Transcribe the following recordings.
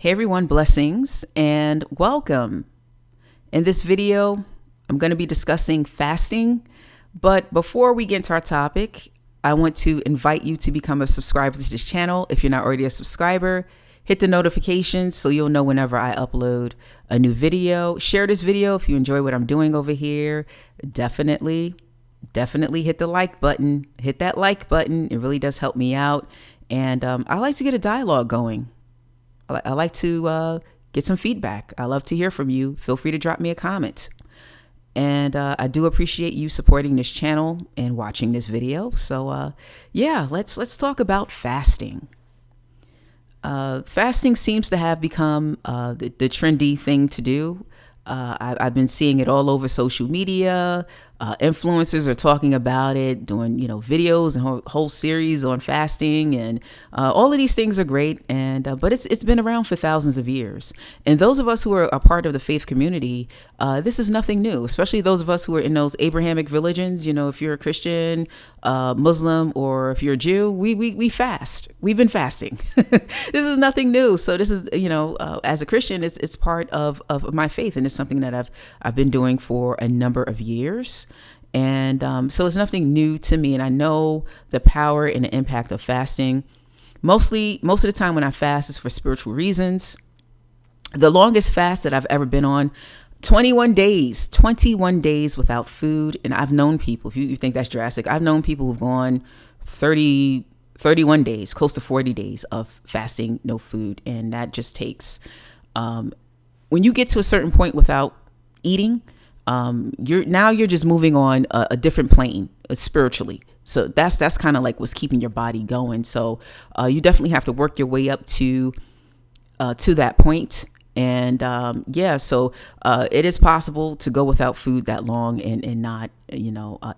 Hey everyone, blessings and welcome. In this video, I'm going to be discussing fasting, but before we get into our topic, I want to invite you to become a subscriber to this channel. If you're not already a subscriber, hit the notifications so you'll know whenever I upload a new video. Share this video if you enjoy what I'm doing over here. Definitely hit the like button. Hit that like button. It really does help me out. And I like to get a dialogue going. I like to get some feedback. I love to hear from you. Feel free to drop me a comment. And I do appreciate you supporting this channel and watching this video. So yeah, let's talk about fasting. Fasting seems to have become the trendy thing to do. I've been seeing it all over social media. Influencers are talking about it, doing, videos and whole series on fasting, and all of these things are great. And but it's been around for thousands of years. And those of us who are a part of the faith community, this is nothing new, especially those of us who are in those Abrahamic religions. If you're a Christian, Muslim, or if you're a Jew, we fast. We've been fasting. This is nothing new. So this is, as a Christian, it's part of my faith, and it's something that I've been doing for a number of years. And so it's nothing new to me. And I know the power and the impact of fasting. Most of the time when I fast is for spiritual reasons. The longest fast that I've ever been on, 21 days without food. And I've known people, if you think that's drastic, I've known people who've gone 31 days, close to 40 days of fasting, no food. And that just takes, when you get to a certain point without eating, you're just moving on a different plane spiritually. So that's kind of like what's keeping your body going. So you definitely have to work your way up to that point. And so it is possible to go without food that long and not,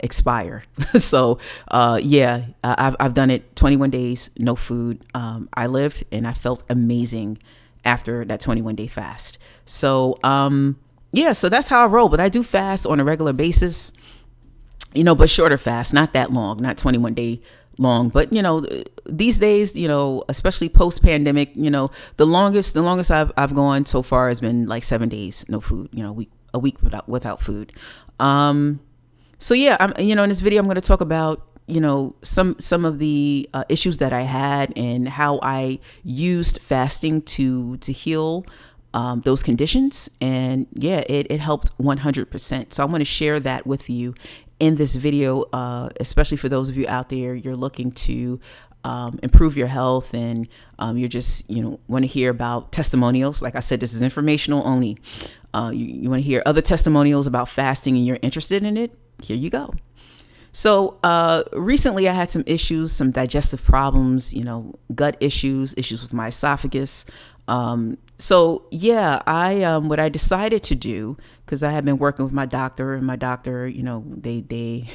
expire. So I've done it 21 days, no food. I lived and I felt amazing after that 21-day fast. So so that's how I roll. But I do fast on a regular basis, but shorter fast, not that long, not 21-day long. But, these days, especially post-pandemic, the longest I've gone so far has been like 7 days, no food, a week without food. So yeah, I'm, in this video, I'm going to talk about, some of the issues that I had and how I used fasting to heal those conditions. And yeah, it helped 100%. So I want to share that with you in this video, especially for those of you out there, you're looking to improve your health, and you're just, want to hear about testimonials. Like I said, this is informational only. You want to hear other testimonials about fasting and you're interested in it. Here you go. So recently I had some issues, some digestive problems, gut issues with my esophagus. So yeah, what I decided to do, because I had been working with my doctor, and my doctor, they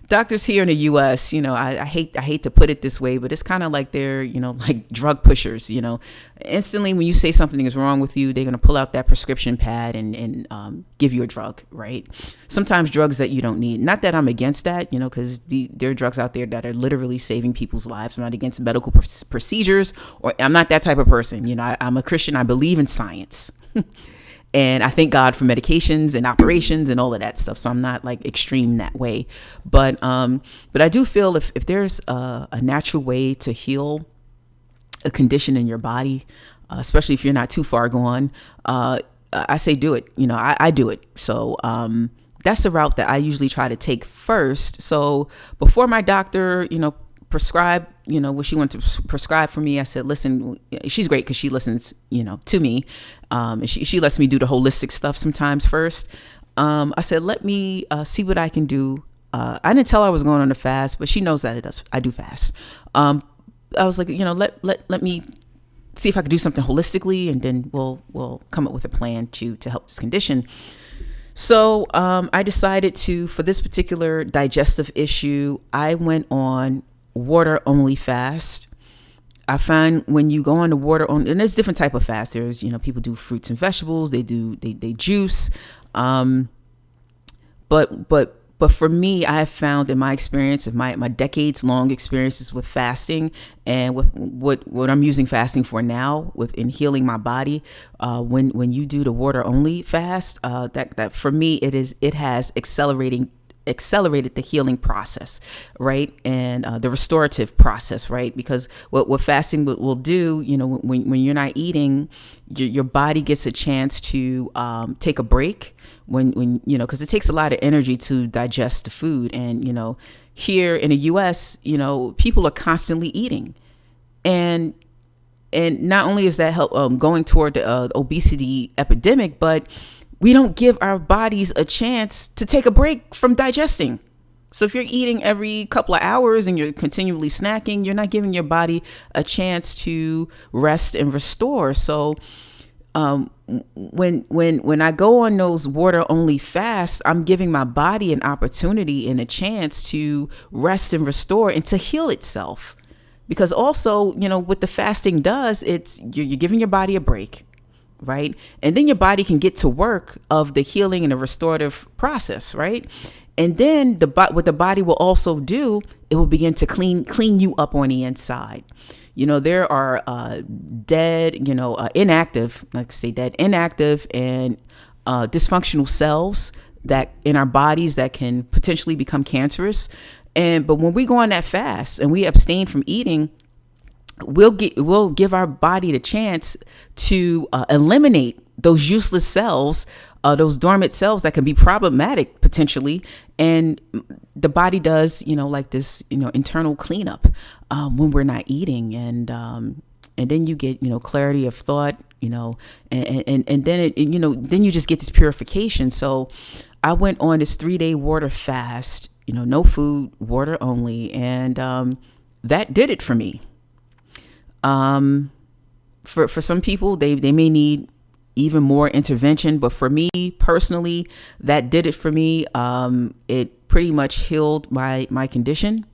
doctors here in the U.S., I hate to put it this way, but it's kind of like they're, like drug pushers. Instantly when you say something is wrong with you, they're going to pull out that prescription pad and give you a drug, right? Sometimes drugs that you don't need. Not that I'm against that, because there are drugs out there that are literally saving people's lives. I'm not against medical procedures, or I'm not that type of person. I'm a Christian. I believe in science. And I thank God for medications and operations and all of that stuff. So I'm not like extreme that way. But I do feel if there's a natural way to heal a condition in your body, especially if you're not too far gone, I say do it. I do it. So that's the route that I usually try to take first. So before my doctor, prescribe, what she wanted to prescribe for me, I said, listen, she's great because she listens, to me. And she lets me do the holistic stuff sometimes first. I said, let me see what I can do. I didn't tell her I was going on a fast, but she knows that I do fast. I was like, let me see if I could do something holistically, and then we'll come up with a plan to help this condition. So I decided for this particular digestive issue, I went on water only fast. I find when you go on the water only, and there's different type of fast. There's, people do fruits and vegetables. They juice. But But for me, I have found in my experience, of my decades long experiences with fasting, and with what I'm using fasting for now, with in healing my body, when you do the water only fast, that for me it has accelerated the healing process, right? And the restorative process, right? Because what fasting will do, when you're not eating, your body gets a chance to take a break when because it takes a lot of energy to digest the food. And here in the US, people are constantly eating, and not only is that help going toward the obesity epidemic, but we don't give our bodies a chance to take a break from digesting. So if you're eating every couple of hours and you're continually snacking, you're not giving your body a chance to rest and restore. So when I go on those water only fasts, I'm giving my body an opportunity and a chance to rest and restore and to heal itself. Because also, what the fasting does, you're giving your body a break, right? And then your body can get to work of the healing and the restorative process, right? And then what the body will also do, it will begin to clean you up on the inside. There are inactive, inactive and dysfunctional cells that in our bodies that can potentially become cancerous. But when we go on that fast and we abstain from eating, we'll give our body the chance to eliminate those useless cells, those dormant cells that can be problematic potentially. And the body does, like this, internal cleanup when we're not eating. And then you get, clarity of thought, and then then you just get this purification. So I went on this 3-day water fast, no food, water only. And that did it for me. For some people, they may need even more intervention, but for me personally, that did it for me. It pretty much healed my condition.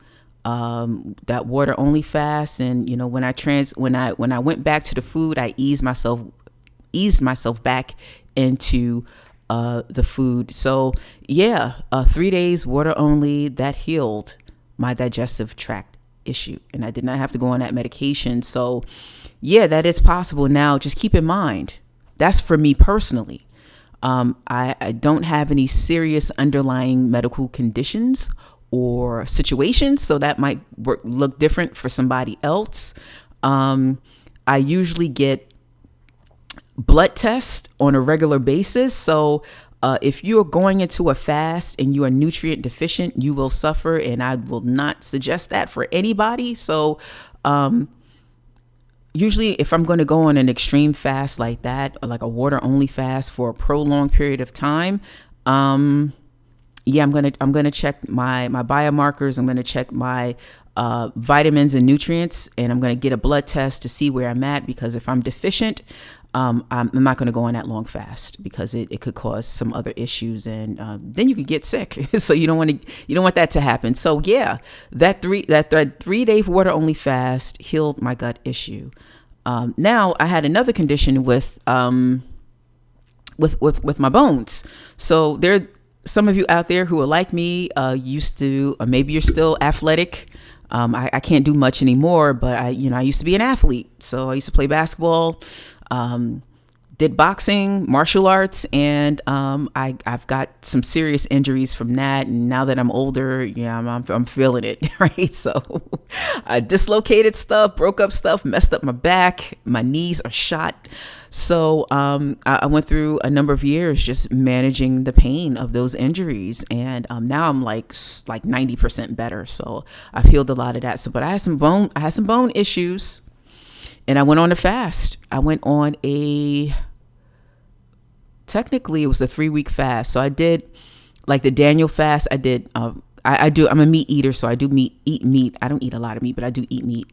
That water only fast, and when I went back to the food, I eased myself back into the food. So 3 days water only, that healed my digestive tract issue, and I did not have to go on that medication. So that is possible. Now just keep in mind, that's for me personally. I don't have any serious underlying medical conditions or situations, so that might look different for somebody else. I usually get blood tests on a regular basis. So if you are going into a fast and you are nutrient deficient, you will suffer, and I will not suggest that for anybody. So usually if I'm going to go on an extreme fast like that, or like a water only fast for a prolonged period of time, I'm going to check my biomarkers. I'm going to check my vitamins and nutrients, and I'm going to get a blood test to see where I'm at, because if I'm deficient, I'm not going to go on that long fast, because it could cause some other issues, and then you could get sick. So you don't want that to happen. So that 3-day water only fast healed my gut issue. Now I had another condition with my bones. So there are some of you out there who are like me, used to, or maybe you're still athletic. I can't do much anymore, but I used to be an athlete. So I used to play basketball, did boxing, martial arts, and I've got some serious injuries from that. And now that I'm older, I'm feeling it, right? So I dislocated stuff, broke up stuff, messed up my back, my knees are shot. So I went through a number of years just managing the pain of those injuries, and now I'm like 90% better. So I've healed a lot of that. So, but I had some bone issues, and I went on a fast. I went on technically it was a 3-week fast. So I did like the Daniel fast. I did. I'm a meat eater, so I do eat meat. I don't eat a lot of meat, but I do eat meat.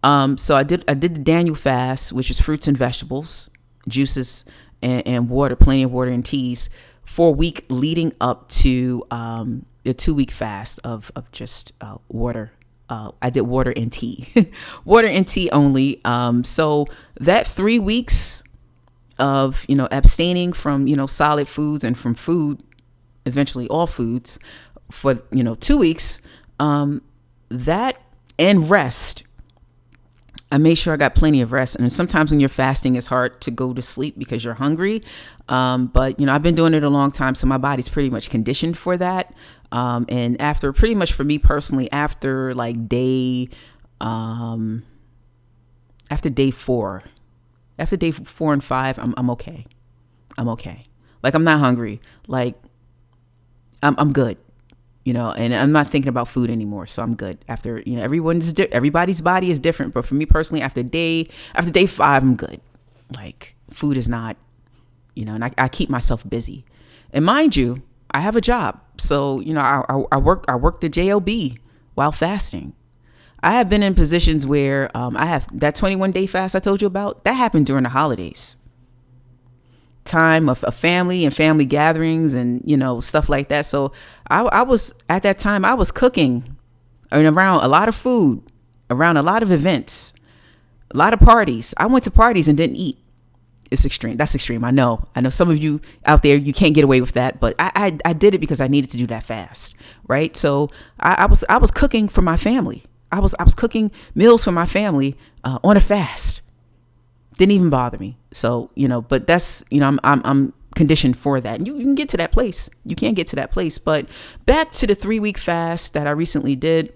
So I did the Daniel fast, which is fruits and vegetables, juices, and water, plenty of water and teas, for a week leading up to the 2-week fast of just water. I did water and tea, water and tea only. So that 3 weeks of, abstaining from, solid foods and from food, eventually all foods, for 2 weeks, that and rest. I made sure I got plenty of rest. And sometimes when you're fasting, it's hard to go to sleep because you're hungry. But I've been doing it a long time, so my body's pretty much conditioned for that. And after, pretty much for me personally, after like after day 4 and 5, I'm okay. I'm okay. Like, I'm not hungry. Like, I'm good. And I'm not thinking about food anymore, so I'm good. After, everybody's body is different, but for me personally, after day 5, I'm good. Like, food is not, and I keep myself busy. And mind you, I have a job, so I work the job while fasting. I have been in positions where I have that 21-day fast I told you about. That happened during the holidays. Time of family and family gatherings and stuff like that. So I was, at that time, I was cooking and around a lot of food, around a lot of events, a lot of parties. I went to parties and didn't eat. It's extreme. That's extreme. I know some of you out there, you can't get away with that, but I did it because I needed to do that fast, right? So I was cooking for my family. I was cooking meals for my family on a fast. Didn't even bother me. So, but that's, I'm conditioned for that. And you can get to that place. You can get to that place. But back to the 3-week fast that I recently did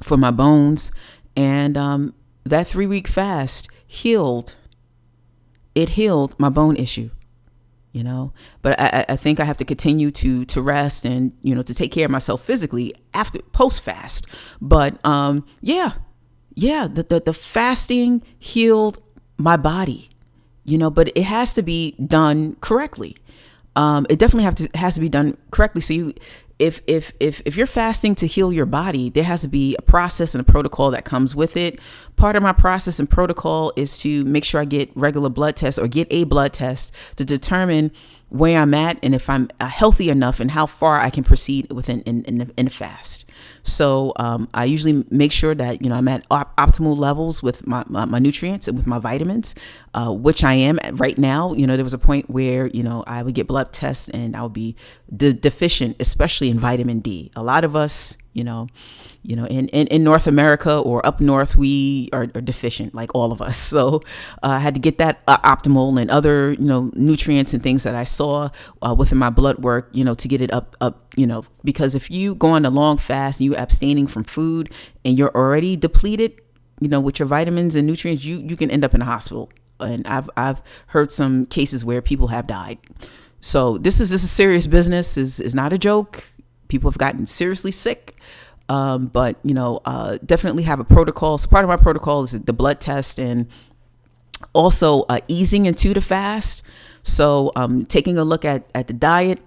for my bones. And that 3-week fast healed. It healed my bone issue, But I think I have to continue to rest and, to take care of myself physically after post fast. But the fasting healed my body, but it has to be done correctly. It definitely has to be done correctly. So if you're fasting to heal your body, there has to be a process and a protocol that comes with it. Part of my process and protocol is to make sure I get regular blood tests or get a blood test to determine where I'm at and if I'm healthy enough and how far I can proceed within in a fast. So I usually make sure that I'm at optimal levels with my nutrients and with my vitamins, which I am at right now. There was a point where I would get blood tests and I would be deficient, especially in vitamin D. A lot of us, in North America or up north, we are deficient, like all of us. So I had to get that optimal and other, nutrients and things that I saw within my blood work, to get it up, because if you go on a long fast and you abstaining from food and you're already depleted, with your vitamins and nutrients, you can end up in a hospital. And I've heard some cases where people have died. So this is serious business. Is not a joke. People have gotten seriously sick. But definitely have a protocol. So part of my protocol is the blood test and also easing into the fast. So taking a look at the diet.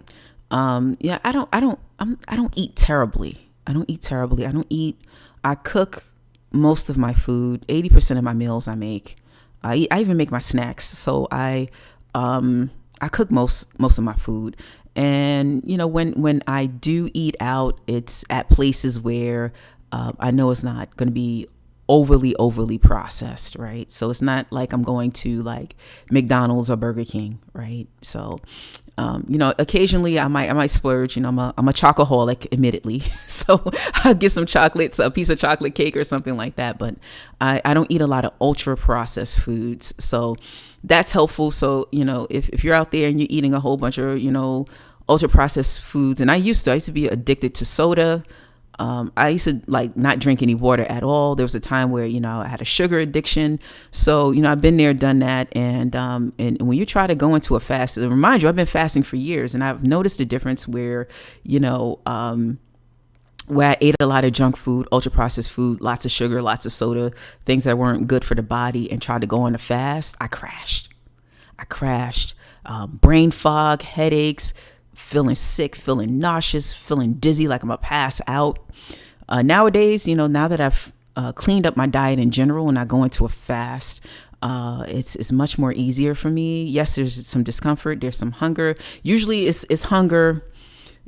I don't eat terribly. I cook most of my food. 80% of my meals I make. I even make my snacks. So I cook most of my food. And, when I do eat out, it's at places where I know it's not going to be overly processed, right? So it's not like I'm going to like McDonald's or Burger King, right? So, occasionally I might splurge. I'm a chocoholic, admittedly. So I'll get some chocolates, a piece of chocolate cake or something like that. But I don't eat a lot of ultra processed foods. So that's helpful. So, if you're out there and you're eating a whole bunch of, ultra processed foods, and I used to be addicted to soda. I used to like not drink any water at all. There was a time where, I had a sugar addiction. So, I've been there, done that. And when you try to go into a fast, remind you, I've been fasting for years and I've noticed a difference where, where I ate a lot of junk food, ultra processed food, lots of sugar, lots of soda, things that weren't good for the body, and tried to go on a fast, I crashed. Brain fog, headaches, feeling sick, feeling nauseous, feeling dizzy, like I'm gonna pass out. Nowadays, now that I've cleaned up my diet in general and I go into a fast, it's much more easier for me. Yes, there's some discomfort, there's some hunger. Usually it's hunger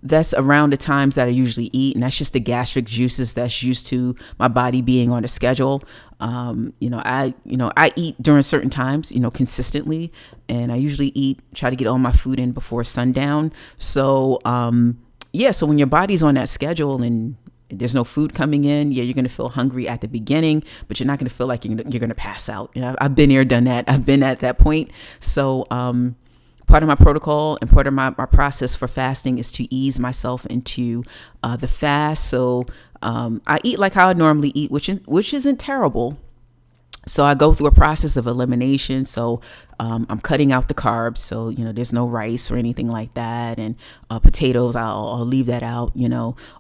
that's around the times that I usually eat, and that's just the gastric juices that's used to my body being on a schedule. I eat during certain times, consistently, and I usually try to get all my food in before sundown. So, yeah, so when your body's on that schedule and there's no food coming in, yeah, you're going to feel hungry at the beginning, but you're not going to feel like you're going to pass out. I've been there, done that. I've been at that point. So part of my protocol and part of my process for fasting is to ease myself into the fast. So I eat like how I normally eat, which isn't terrible. So I go through a process of elimination. So I'm cutting out the carbs. So, there's no rice or anything like that. And potatoes, I'll leave that out,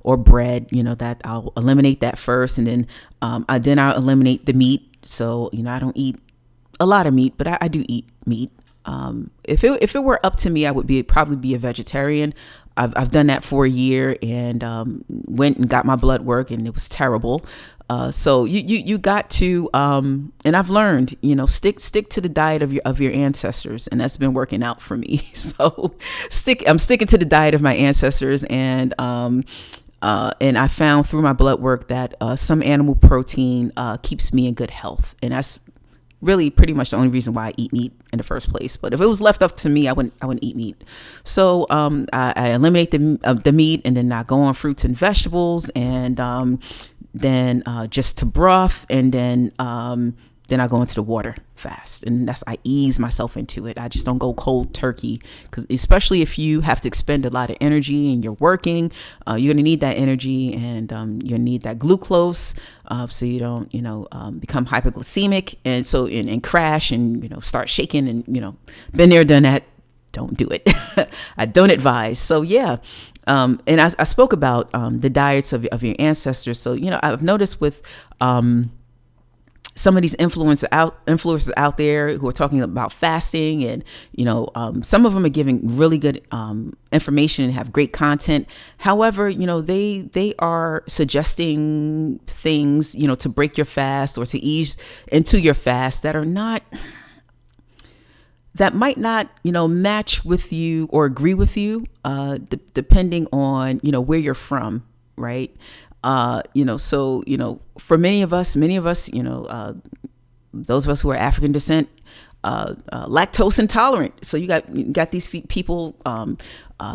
or bread, that I'll eliminate that first. And then I'll eliminate the meat. So, I don't eat a lot of meat, but I do eat meat. If it were up to me, I would probably be a vegetarian. I've done that for a year and went and got my blood work, and it was terrible. So you got to and I've learned, stick to the diet of your ancestors, and that's been working out for me. So I'm sticking to the diet of my ancestors, and I found through my blood work that some animal protein keeps me in good health, and that's really pretty much the only reason why I eat meat in the first place. But if it was left up to me, I wouldn't eat meat. So I eliminate the meat, and then I go on fruits and vegetables, and then just to broth, and then I go into the water fast, and I ease myself into it. I just don't go cold turkey, because especially if you have to expend a lot of energy and you're working, you're gonna need that energy, and you need that glucose, so you don't become hypoglycemic, and so and crash and start shaking, and been there, done that. Don't do it. I don't advise. So yeah. And I spoke about the diets of your ancestors. So, I've noticed with some of these influencers out there who are talking about fasting, and, some of them are giving really good information and have great content. However, they are suggesting things, to break your fast or to ease into your fast that might not, match with you or agree with you, depending on, where you're from, right? So, for many of us, those of us who are African descent, lactose intolerant. So you got these people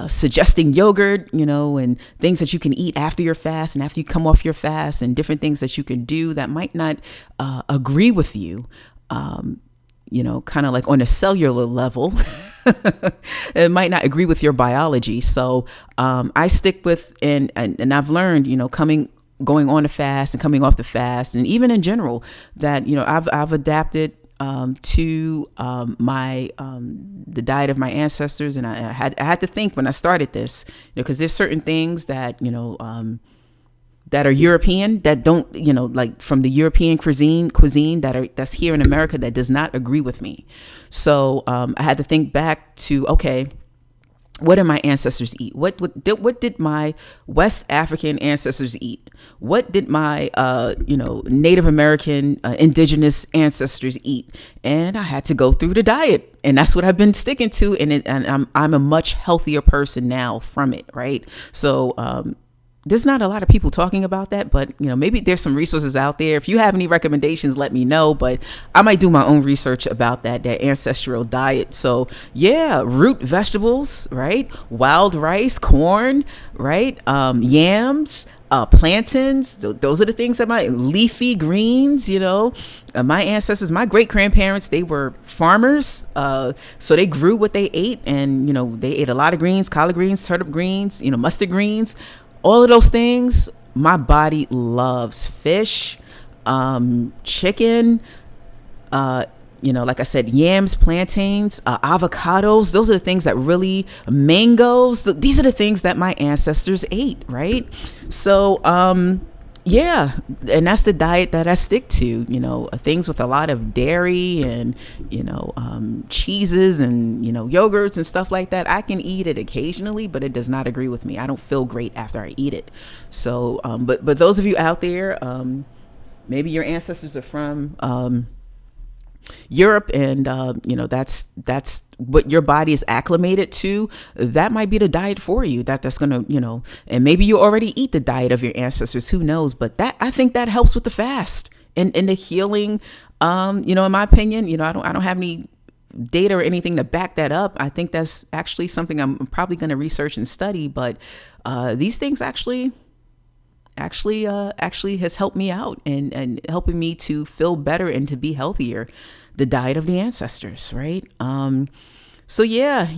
suggesting yogurt, and things that you can eat after your fast and after you come off your fast, and different things that you can do that might not agree with you. Kind of like on a cellular level, it might not agree with your biology. So I stick with, and I've learned, going on the fast and coming off the fast, and even in general, that I've adapted to my the diet of my ancestors, and I had to think when I started this, because there's certain things that that are European, that don't, like from the European cuisine that's here in America, that does not agree with me. So I had to think back to, okay, what did my ancestors eat? What did my West African ancestors eat? What did my Native American indigenous ancestors eat? And I had to go through the diet, and that's what I've been sticking to. And I'm a much healthier person now from it, right? So there's not a lot of people talking about that, but maybe there's some resources out there. If you have any recommendations, let me know. But I might do my own research about that ancestral diet. So yeah, root vegetables, right? Wild rice, corn, right? Yams, plantains. Those are the things that my leafy greens. My ancestors, my great grandparents, they were farmers, so they grew what they ate, and they ate a lot of greens, collard greens, turnip greens, mustard greens. All of those things, my body loves. Fish, chicken, like I said, yams, plantains, avocados. Those are the things that really, mangoes. These are the things that my ancestors ate, right? So, yeah, and that's the diet that I stick to, things with a lot of dairy and, cheeses and, yogurts and stuff like that. I can eat it occasionally, but it does not agree with me. I don't feel great after I eat it. So, but those of you out there, maybe your ancestors are from Europe, and that's what your body is acclimated to. That might be the diet for you. That's gonna, and maybe you already eat the diet of your ancestors. Who knows? But I think that helps with the fast and the healing. In my opinion, I don't have any data or anything to back that up. I think that's actually something I'm probably going to research and study. But these things actually has helped me out and helping me to feel better and to be healthier. The diet of the ancestors, right? So yeah,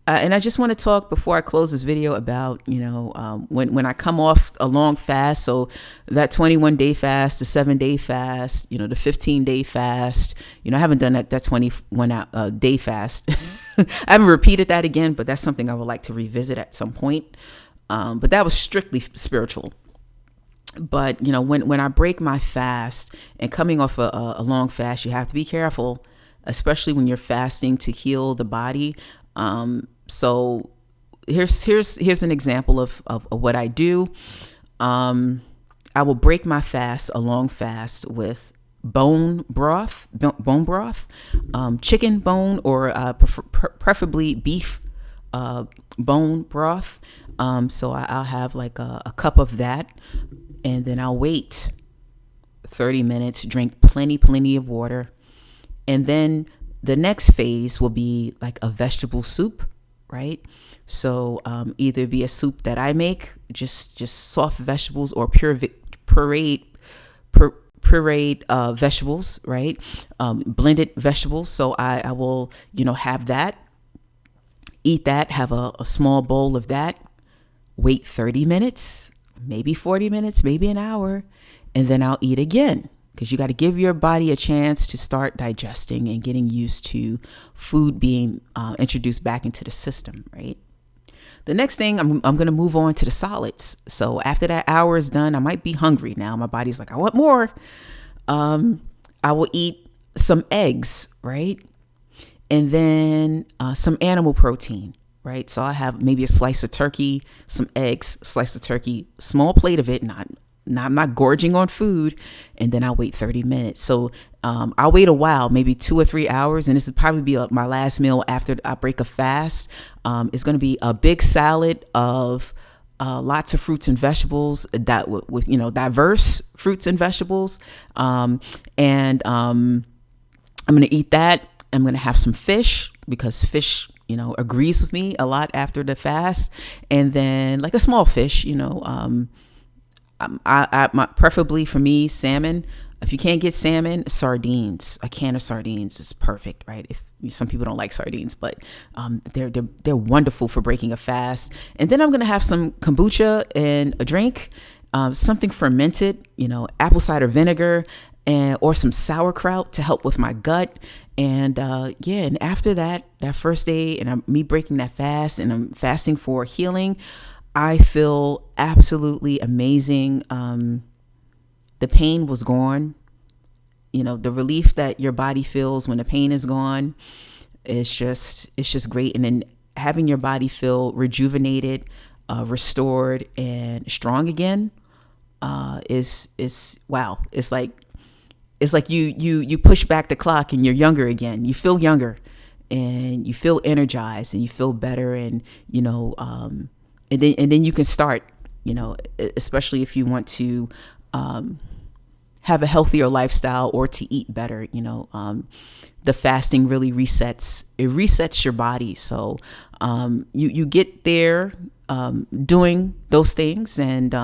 and I just want to talk before I close this video about, when I come off a long fast, so that 21-day fast, the 7-day fast, the 15-day fast, I haven't done that 21-day fast. I haven't repeated that again, but that's something I would like to revisit at some point. But that was strictly spiritual. But, when I break my fast and coming off a long fast, you have to be careful, especially when you're fasting to heal the body. So here's an example of what I do. I will break my fast, a long fast, with bone broth, chicken bone, or preferably beef bone broth. So I'll have like a cup of that, and then I'll wait 30 minutes, drink plenty of water. And then the next phase will be like a vegetable soup, right? So either be a soup that I make, just soft vegetables, or pureed vegetables, right? Blended vegetables. So I will, have that, eat that, have a small bowl of that, wait 30 minutes, maybe 40 minutes, maybe an hour, and then I'll eat again. Because you got to give your body a chance to start digesting and getting used to food being introduced back into the system, right? The next thing, I'm going to move on to the solids. So after that hour is done, I might be hungry now. My body's like, I want more. I will eat some eggs, right? And then some animal protein, right? So I have maybe a slice of turkey, some eggs, slice of turkey, small plate of it, I'm not gorging on food, and then I'll wait 30 minutes. So I'll wait a while, maybe 2 or 3 hours, and this will probably be my last meal after I break a fast. It's going to be a big salad of lots of fruits and vegetables, that with diverse fruits and vegetables, and I'm going to eat that. I'm going to have some fish, because fish agrees with me a lot after the fast, and then like a small fish, preferably for me, salmon. If you can't get salmon, sardines. A can of sardines is perfect, right? If some people don't like sardines, but they're wonderful for breaking a fast. And then I'm gonna have some kombucha and a drink, something fermented, apple cider vinegar, or some sauerkraut to help with my gut. And and after that first day, and me breaking that fast, and I'm fasting for healing, I feel absolutely amazing. The pain was gone. The relief that your body feels when the pain is gone, it's just great. And then having your body feel rejuvenated, restored, and strong again, is wow. It's like you push back the clock and you're younger again. You feel younger, and you feel energized, and you feel better, and and then you can start, especially if you want to have a healthier lifestyle or to eat better. The fasting really resets your body. So you get there doing those things, and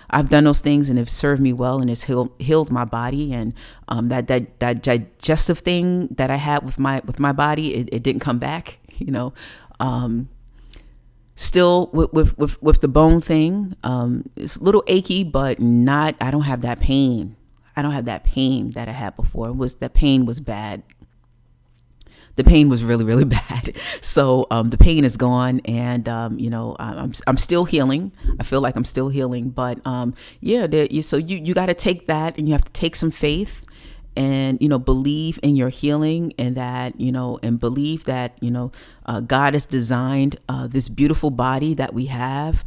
I've done those things, and have served me well, and it's healed my body. And that digestive thing that I had with my body, it didn't come back. Still with the bone thing, it's a little achy, but I don't have that pain. I don't have that pain that I had before. The pain was bad. The pain was really, really bad. So the pain is gone, and I'm still healing. I feel like I'm still healing, but so you got to take that, and you have to take some faith, and believe in your healing, and that and believe that God has designed this beautiful body that we have,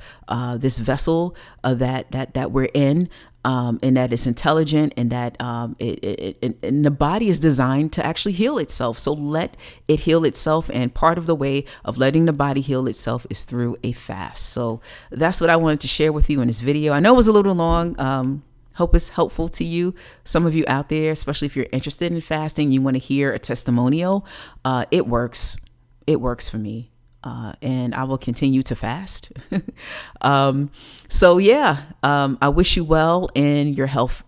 this vessel that we're in, and that it's intelligent, and that and the body is designed to actually heal itself. So let it heal itself, and part of the way of letting the body heal itself is through a fast. So that's what I wanted to share with you in this video. I know it was a little long. Hope it's helpful to you. Some of you out there, especially if you're interested in fasting, you want to hear a testimonial. It works. It works for me. And I will continue to fast. I wish you well in your health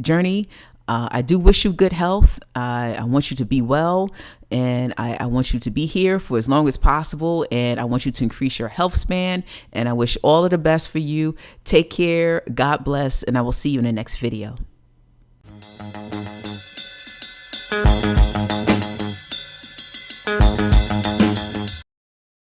journey. I do wish you good health. I want you to be well, and I want you to be here for as long as possible. And I want you to increase your health span. And I wish all of the best for you. Take care. God bless. And I will see you in the next video.